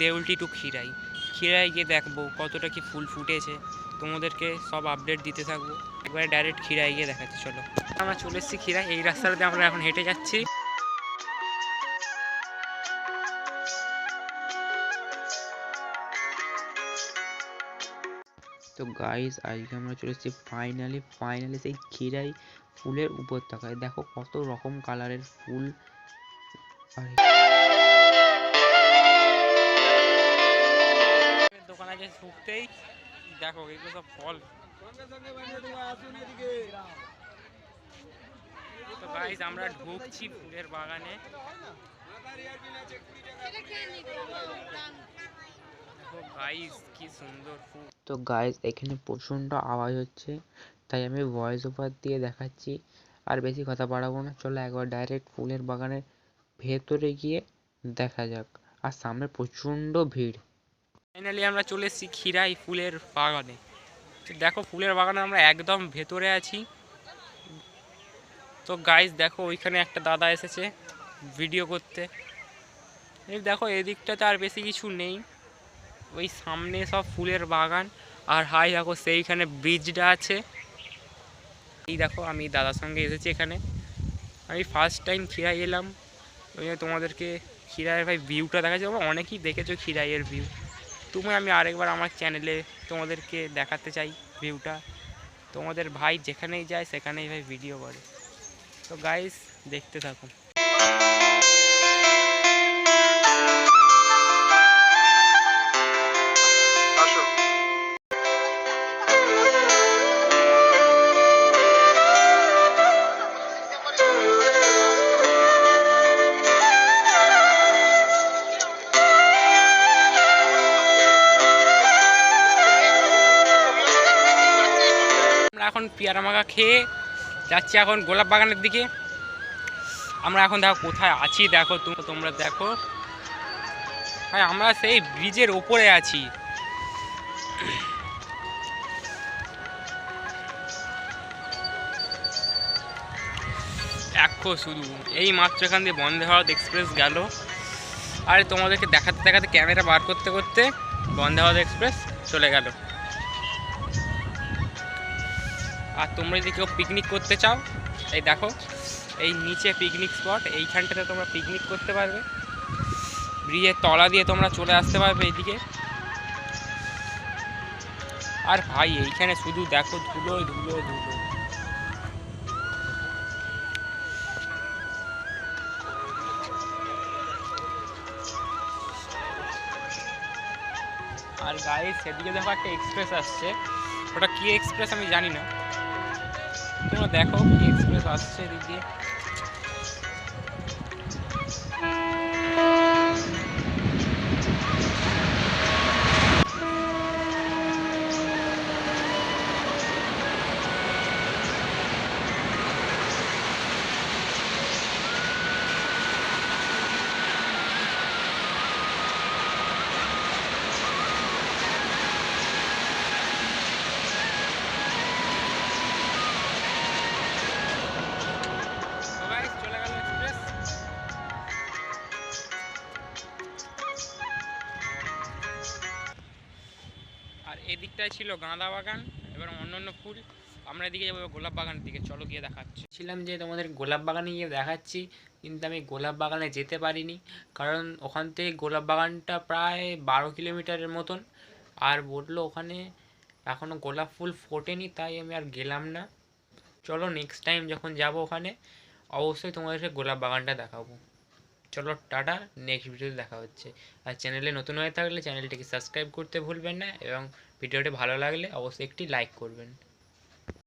দেউলটি two Khirai. Khirai গিয়ে দেখবো কতটা কি ফুল ফুটেছে, তোমাদেরকে সব আপডেট দিতে থাকবো। একবারে ডাইরেক্ট খিরাই গিয়ে দেখাচ্ছি, চলো। আমরা চলে এসেছি খিরাই, এই রাস্তাটাতে আমরা এখন হেঁটে যাচ্ছি। তো গাইস আজকে আমরা চলে এসেছি ফাইনালি সেই খিরাই ফুলের উপত্যকায়। দেখো কত রকম কালারের ফুল। দোকান আছে ঢুকতেই, দেখো এগুলো সব ফল। তো গাইস আমরা ঢুকছি ফুলের বাগানে। দেখো গাইস কি সুন্দর ফুল। তো গাইস এখানে প্রচণ্ড আওয়াজ হচ্ছে, তাই আমি ভয়েস ওভার দিয়ে দেখাচ্ছি। আর বেশি কথা বাড়াবো না, চলো একবার ডাইরেক্ট ফুলের বাগানের ভেতরে গিয়ে দেখা যাক। আর সামনে প্রচণ্ড ভিড়। ফাইনালি আমরা চলে এসেছি খিরাই ফুলের বাগানে। দেখো ফুলের বাগানে আমরা একদম ভেতরে আছি। তো গাইস দেখো ওইখানে একটা দাদা এসেছে ভিডিও করতে। এই দেখো এদিকটাতে আর বেশি কিছু নেই, ওই সামনে সব ফুলের বাগান। আর হাই দেখো সেইখানে ব্রিজটা আছে। এই দেখো আমি দাদার সঙ্গে এসেছি এখানে, আমি ফার্স্ট টাইম খিরাই এলাম। ওই তোমাদেরকে খিরাইয়ের ভাই ভিউটা দেখাচ্ছি। তোমরা অনেকেই দেখেছো খিরাইয়ের ভিউ, আমি আরেকবার আমার চ্যানেলে তোমাদেরকে দেখাতে চাই ভিউটা। তোমাদের ভাই যেখানেই যায় সেখানেই ভাই ভিডিও করে। তো গাইস দেখতে থাকুন। আমরা এখন পেয়ারা মাখা খেয়ে যাচ্ছি এখন গোলাপ বাগানের দিকে। আমরা এখন দেখো কোথায় আছি, দেখো তোমরা দেখো, হ্যাঁ আমরা সেই ব্রিজের ওপরে আছি। দেখো শুধু এই মাত্র এখান দিয়ে বন্দে ভারত এক্সপ্রেস গেল, আর তোমাদেরকে দেখাতে দেখাতে ক্যামেরা বার করতে করতে বন্দে ভারত এক্সপ্রেস চলে গেল। আর তোমরা যদি কেউ পিকনিক করতে চাও, এই দেখো এই নিচে পিকনিক স্পট, এইখানটাতে তোমরা পিকনিক করতে পারবে। ব্রিজের তলা দিয়ে তোমরা চলে আসতে পারবে এইদিকে। আর ভাই এইখানে শুধু দেখো ধুলো ধুলো ধুলো। আর গাইস সেদিকে দেখো একটা এক্সপ্রেস আসছে, ওটা কি এক্সপ্রেস আমি জানি না, তোমরা দেখো কি এক্সপ্রেস আসছে এদিক দিয়ে। আর এদিকটায় ছিল গাঁদা বাগান, এবার অন্য ফুল। আমরা এদিকে যাবো গোলাপ বাগানের দিকে, চলো গিয়ে দেখাচ্ছি। ছিলাম যে তোমাদের গোলাপ বাগানে গিয়ে দেখাচ্ছি, কিন্তু আমি গোলাপ বাগানে যেতে পারিনি, কারণ ওখান থেকে গোলাপ বাগানটা প্রায় 12 কিলোমিটারের মতন। আর বললো ওখানে এখনও গোলাপ ফুল ফোটেনি, তাই আমি আর গেলাম না। চলো নেক্সট টাইম যখন যাব ওখানে অবশ্যই তোমাদেরকে গোলাপ বাগানটা দেখাবো। চলো টাটা, নেক্সট ভিডিওতে দেখা হচ্ছে। আর চ্যানেলে নতুন হয়ে থাকলে চ্যানেলটিকে সাবস্ক্রাইব করতে ভুলবেন না, এবং ভিডিওটি ভালো লাগলে অবশ্যই একটি লাইক করবেন।